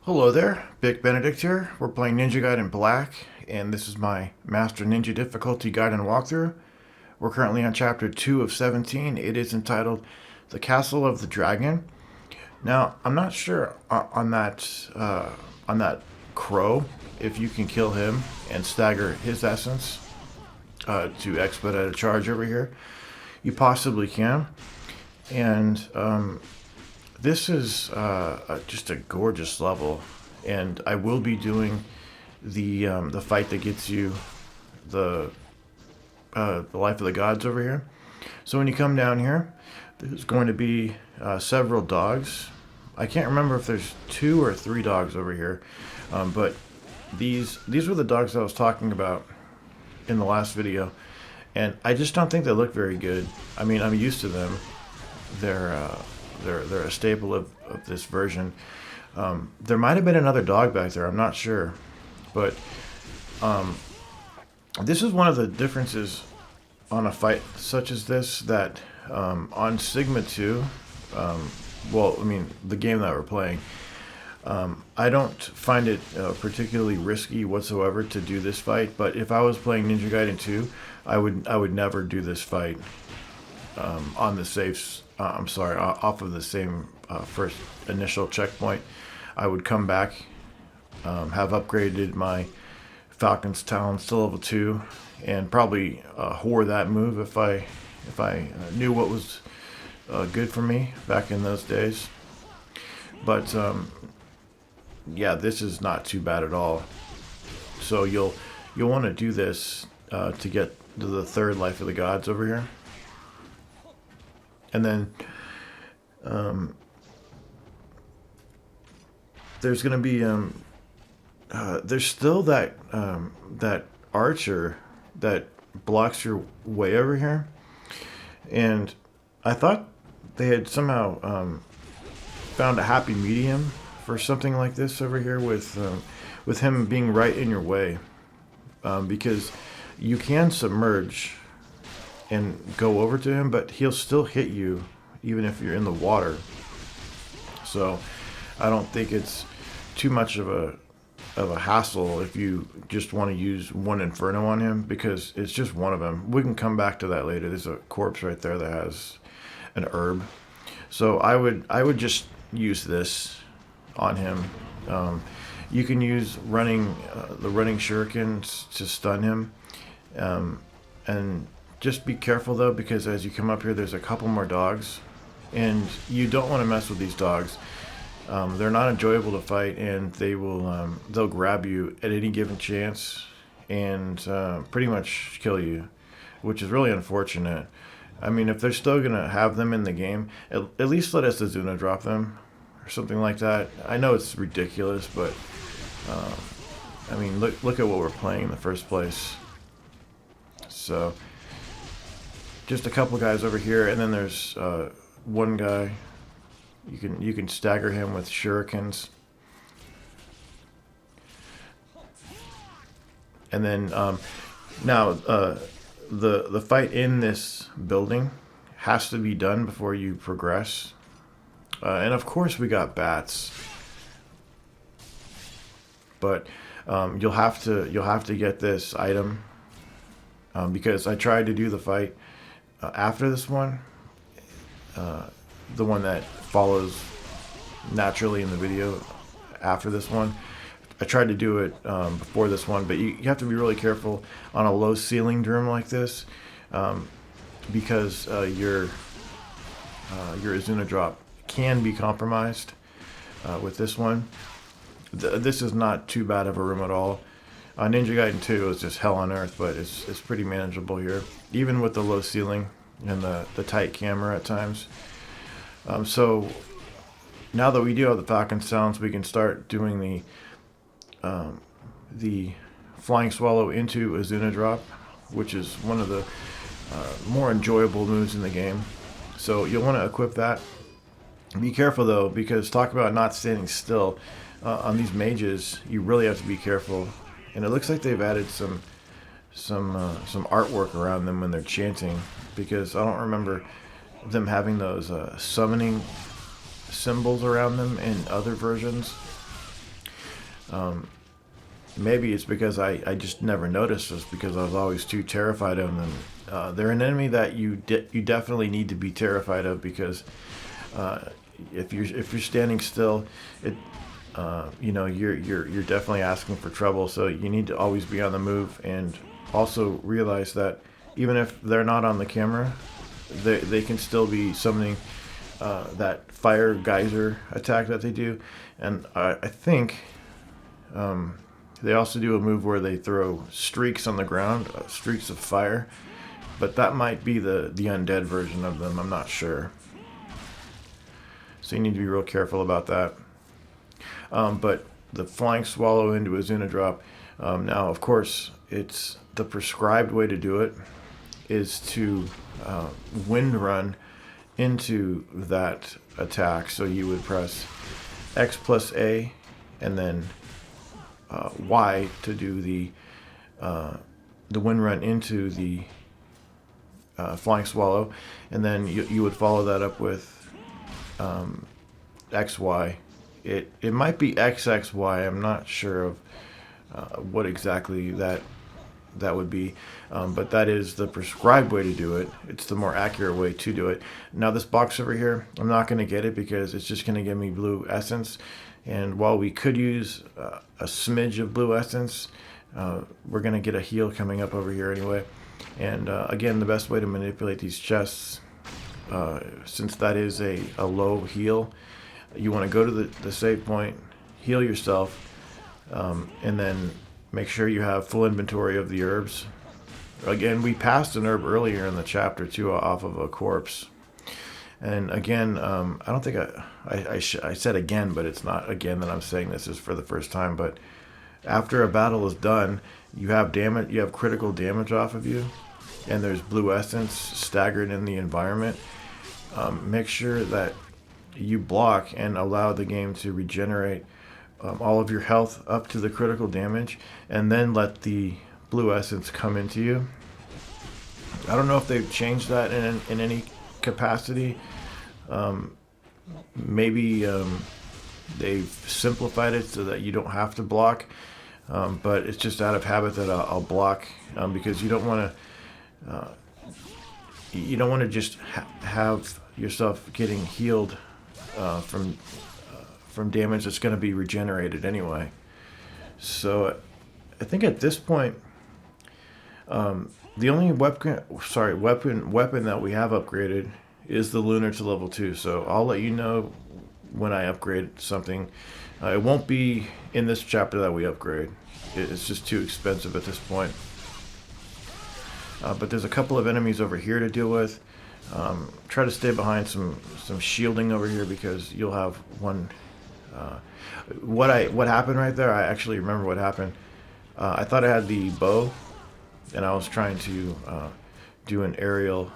Hello there, Big Benedict here. We're playing Ninja Gaiden Black, and this is my Master Ninja Difficulty Gaiden walkthrough. We're currently on Chapter 2 of 17. It is entitled The Castle of the Dragon. Now, I'm not sure on that crow, if you can kill him and stagger his essence to expedite a charge over here. You possibly can. And this is just a gorgeous level, and I will be doing the fight that gets you the life of the gods over here. So when you come down here, there's going to be several dogs. I can't remember if there's 2 or 3 dogs over here, but these were the dogs I was talking about in the last video, and I just don't think they look very good. I mean, I'm used to them. They're a staple of this version. There might have been another dog back there, I'm not sure. But this is one of the differences on a fight such as this, that on Sigma 2, well, I mean, the game that we're playing, I don't find it particularly risky whatsoever to do this fight. But if I was playing Ninja Gaiden 2, I would never do this fight on the safes. Off of the same first initial checkpoint. I would come back, have upgraded my Falcon's Talons to level 2, and probably whore that move if I knew what was good for me back in those days. But yeah, this is not too bad at all. So you'll want to do this to get to the 3rd life of the gods over here. And then there's going to be there's still that archer that blocks your way over here, and I thought they had somehow found a happy medium for something like this over here with him being right in your way, because you can submerge and go over to him, but he'll still hit you even if you're in the water. So I don't think it's too much of a hassle if you just want to use one Inferno on him, because it's just one of them. We can come back to that later. There's a corpse right there that has an herb. So I would just use this on him. You can use the running shurikens to stun him, and just be careful though, because as you come up here, there's a couple more dogs, and you don't want to mess with these dogs. They're not enjoyable to fight, and they'll grab you at any given chance and pretty much kill you, which is really unfortunate. I mean, if they're still gonna have them in the game, at least let us Izuna drop them or something like that. I know it's ridiculous, but I mean, look at what we're playing in the first place. So just a couple guys over here, and then there's one guy. You can stagger him with shurikens, and then now the fight in this building has to be done before you progress, and of course we got bats, but you'll have to get this item, because I tried to do the fight after this one, the one that follows naturally in the video after this one. I tried to do it before this one, but you have to be really careful on a low ceiling room like this, because your Izuna Drop can be compromised with this one. This is not too bad of a room at all. Ninja Gaiden 2 is just hell on earth, but it's pretty manageable here, even with the low ceiling and the tight camera at times. So now that we do have the Falcon's Talons, we can start doing the Flying-Swallow into Izuna Drop, which is one of the more enjoyable moves in the game. So you'll want to equip that. Be careful though, because talk about not standing still. On these mages, you really have to be careful. And it looks like they've added some artwork around them when they're chanting, because I don't remember them having those summoning symbols around them in other versions. Maybe it's because I just never noticed this because I was always too terrified of them. They're an enemy that you definitely need to be terrified of because if you're standing still, you're definitely asking for trouble. So you need to always be on the move, and also realize that even if they're not on the camera, they can still be summoning that fire geyser attack that they do, and I think. They also do a move where they throw streaks on the ground, streaks of fire, but that might be the undead version of them. I'm not sure. So you need to be real careful about that. But the Flying-Swallow into Izuna Drop. Now, of course, it's the prescribed way to do it is to wind run into that attack. So you would press X plus A and then Y to do the wind run into the Flying-Swallow, and then you would follow that up with XY. It might be XXY. I'm not sure of what exactly that would be, but that is the prescribed way to do it. It's the more accurate way to do it. Now this box over here, I'm not going to get it because it's just going to give me blue essence. And while we could use a smidge of blue essence, we're going to get a heal coming up over here anyway. And again, the best way to manipulate these chests, since that is a low heal, you want to go to the save point, heal yourself, and then make sure you have full inventory of the herbs. Again, we passed an herb earlier in the chapter too off of a corpse. And again, I don't think I said again, but it's not again that I'm saying this is for the first time. But after a battle is done, you have damage. You have critical damage off of you, and there's blue essence staggered in the environment. Make sure that you block and allow the game to regenerate all of your health up to the critical damage, and then let the blue essence come into you. I don't know if they've changed that in any capacity. Maybe they've simplified it so that you don't have to block, but it's just out of habit that I'll block because you don't want to just have yourself getting healed from damage that's going to be regenerated anyway. So I think at this point, the only weapon that we have upgraded is the Lunar to level 2. So I'll let you know when I upgrade something. It won't be in this chapter that we upgrade. It's just too expensive at this point. But there's a couple of enemies over here to deal with. Try to stay behind some shielding over here because you'll have one. What happened right there? I actually remember what happened. I thought I had the bow, and I was trying to do an aerial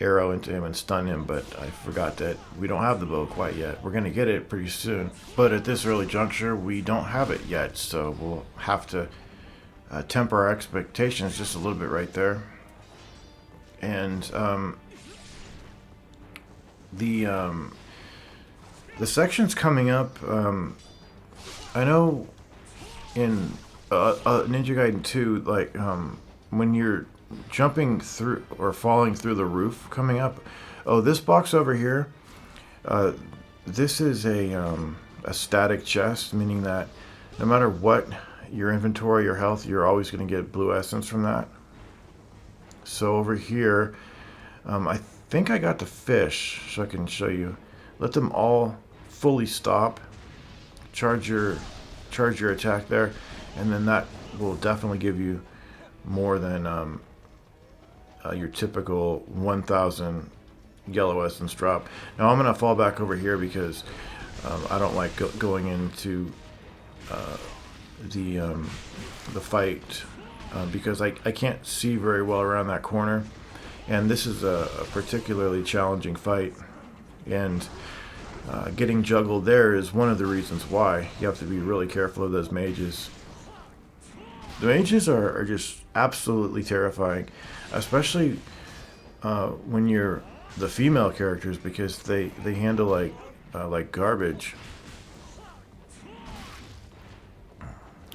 arrow into him and stun him, but I forgot that we don't have the bow quite yet. We're going to get it pretty soon, but at this early juncture, we don't have it yet, so we'll have to temper our expectations just a little bit right there. And the sections coming up, I know in Ninja Gaiden 2, like when you're jumping through or falling through the roof coming up. Oh, this box over here, this is a static chest, meaning that no matter what your inventory or health, you're always going to get blue essence from that. So over here, I think I got the fish, so I can show you. Let them all fully stop. Charge your attack there, and then that will definitely give you more than your typical 1,000 yellow essence drop. Now I'm gonna fall back over here because I don't like going into the fight because I can't see very well around that corner, and this is a particularly challenging fight, and getting juggled there is one of the reasons why you have to be really careful of those mages. The mages are just absolutely terrifying, especially when you're the female characters, because they handle like garbage.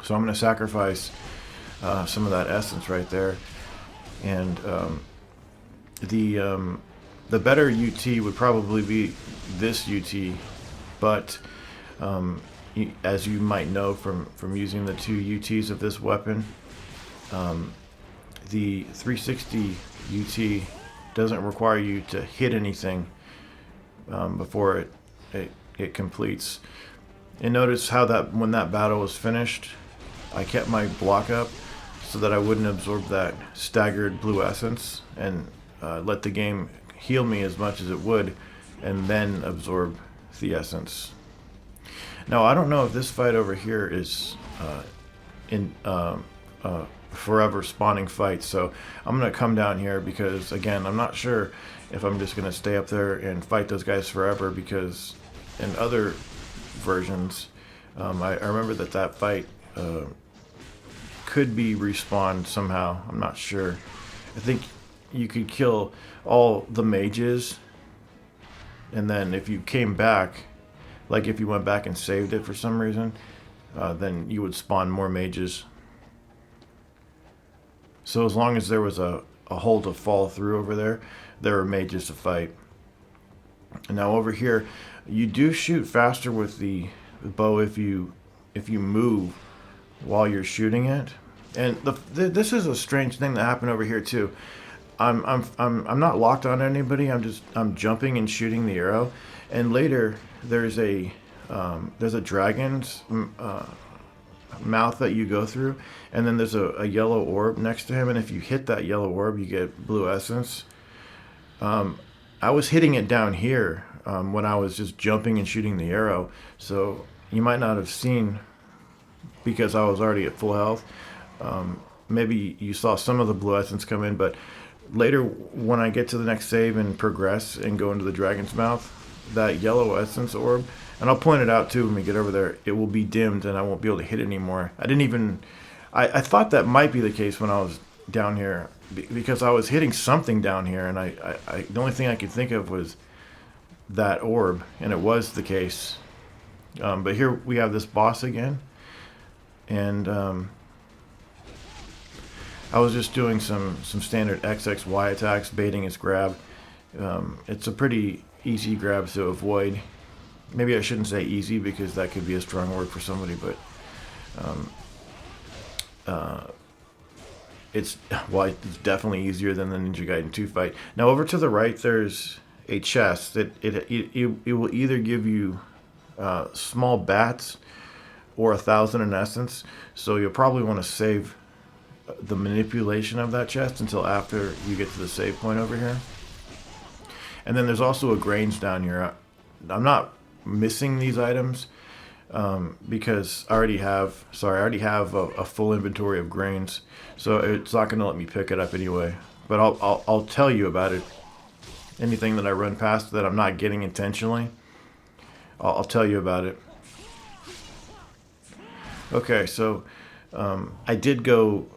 So I'm going to sacrifice some of that essence right there. And the better UT would probably be this UT, but as you might know from using the 2 UTs of this weapon, the 360 UT doesn't require you to hit anything before it completes. And notice how that when that battle was finished, I kept my block up so that I wouldn't absorb that staggered blue essence, and let the game heal me as much as it would, and then absorb the essence. Now I don't know if this fight over here is in forever spawning fight, so I'm gonna come down here because again I'm not sure if I'm just gonna stay up there and fight those guys forever, because in other versions I remember that fight could be respawned somehow. I'm not sure. I think you could kill all the mages, and then if you came back, like if you went back and saved it for some reason, then you would spawn more mages. So as long as there was a hole to fall through over there, there were mages to fight. And now over here, you do shoot faster with the bow if you move while you're shooting it. And this is a strange thing that happened over here too. I'm not locked on anybody. I'm jumping and shooting the arrow, and later there's a dragon's mouth that you go through, and then there's a yellow orb next to him, and if you hit that yellow orb you get blue essence. I was hitting it down here when I was just jumping and shooting the arrow, so you might not have seen because I was already at full health. Maybe you saw some of the blue essence come in, but later when I get to the next save and progress and go into the dragon's mouth, that yellow essence orb, and I'll point it out too when we get over there, it will be dimmed and I won't be able to hit it anymore. I thought that might be the case when I was down here, because I was hitting something down here, and the only thing I could think of was that orb, and it was the case. But here we have this boss again, and I was just doing some standard XXY attacks, baiting his grab. It's a pretty easy grab to avoid. Maybe I shouldn't say easy because that could be a strong word for somebody, but it's definitely easier than the Ninja Gaiden 2 fight. Now over to the right there's a chest that it will either give you small bats or 1,000 in essence, so you'll probably want to save the manipulation of that chest until after you get to the save point over here. And then there's also a grains down here. I'm not missing these items because I already have a full inventory of grains, so it's not going to let me pick it up anyway. But I'll tell you about it. Anything that I run past that I'm not getting intentionally, I'll tell you about it. Okay, so I did go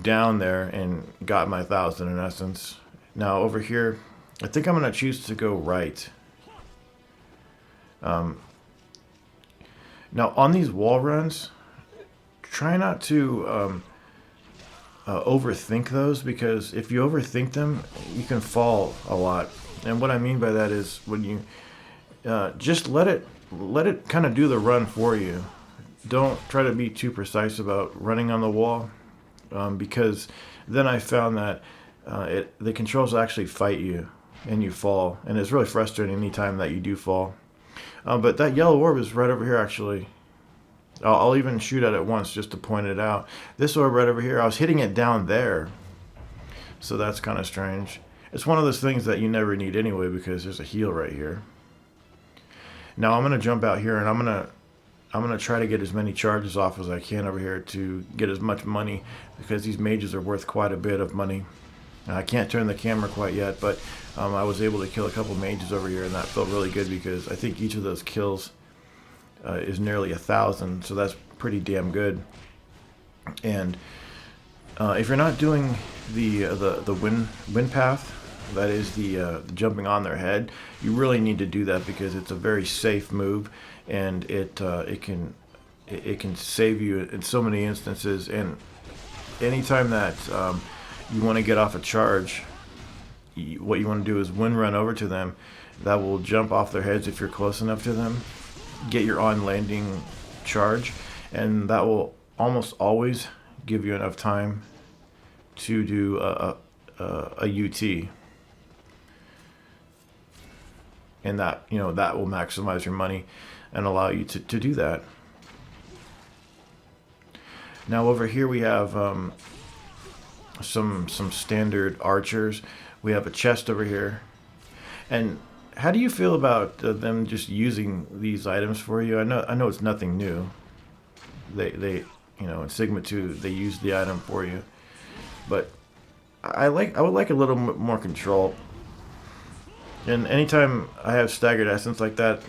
down there and got my 1,000 in essence. Now over here, I think I'm going to choose to go right. Now on these wall runs, try not to overthink those, because if you overthink them, you can fall a lot. And what I mean by that is when you just let it kind of do the run for you. Don't try to be too precise about running on the wall, because then I found that the controls actually fight you and you fall, and it's really frustrating anytime that you do fall. But that yellow orb is right over here actually. I'll even shoot at it once just to point it out. This orb right over here, I was hitting it down there, so that's kind of strange. It's one of those things that you never need anyway because there's a heal right here. Now I'm gonna jump out here and I'm gonna try to get as many charges off as I can over here to get as much money, because these mages are worth quite a bit of money. I can't turn the camera quite yet, but I was able to kill a couple mages over here, and that felt really good because I think each of those kills is nearly 1,000, so that's pretty damn good. And if you're not doing the wind path, that is the jumping on their head, you really need to do that because it's a very safe move, and it can it can save you in so many instances. And anytime that you want to get off a charge, what you want to do is wind run over to them. That will jump off their heads if you're close enough to them. Get your on landing charge, and that will almost always give you enough time to do a UT. And that, you know, that will maximize your money and allow you to do that. Now over here we have some standard archers. We have a chest over here. And how do you feel about them just using these items for you? I know it's nothing new. They you know, in Sigma 2 they use the item for you, but I would like a little more control. And anytime I have staggered essence like that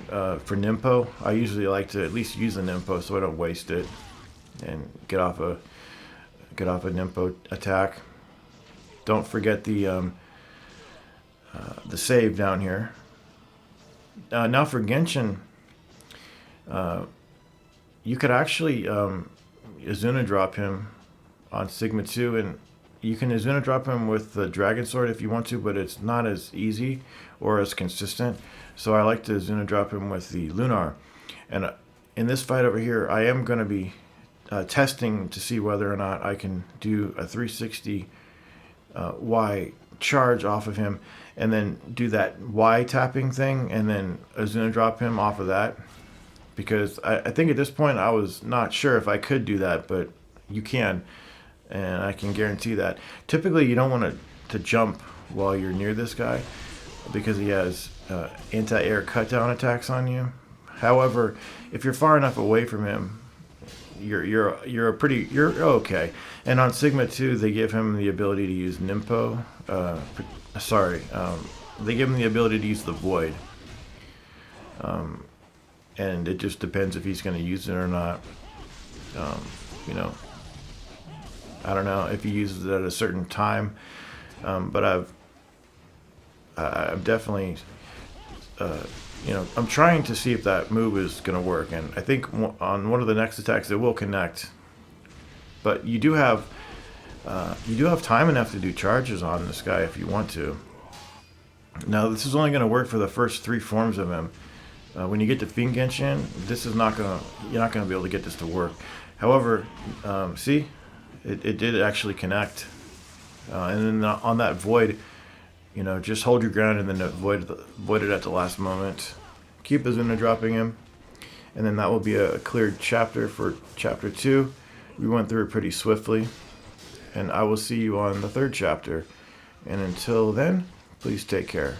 for Nimpo, I usually like to at least use a Nimpo so I don't waste it and get off a Nimpo attack. Don't forget the save down here. Now for Genshin, you could actually Izuna drop him on Sigma 2, and you can Izuna drop him with the Dragon Sword if you want to, but it's not as easy or as consistent. So I like to Izuna drop him with the Lunar. And in this fight over here, I am going to be testing to see whether or not I can do a 360 Y charge off of him, and then do that Y tapping thing, and then Izuna drop him off of that. Because I think at this point I was not sure if I could do that, but you can. And I can guarantee that. Typically, you don't want to jump while you're near this guy because he has anti-air cut-down attacks on you. However, if you're far enough away from him, you're okay. And on Sigma 2, they give him the ability to use Nimpo. They give him the ability to use the Void. And it just depends if he's going to use it or not. You know. I don't know if he uses it at a certain time, but I've definitely, you know, I'm trying to see if that move is going to work, and I think on one of the next attacks it will connect. But you do have time enough to do charges on this guy if you want to. Now this is only going to work for the first 3 forms of him. When you get to Fiend Genshin, you're not going to be able to get this to work. However, see. It did actually connect, and then on that void, you know, just hold your ground and then void it at the last moment. Keep Izuna dropping him, and then that will be a cleared chapter for chapter 2. We went through it pretty swiftly, and I will see you on the 3rd chapter. And until then, please take care.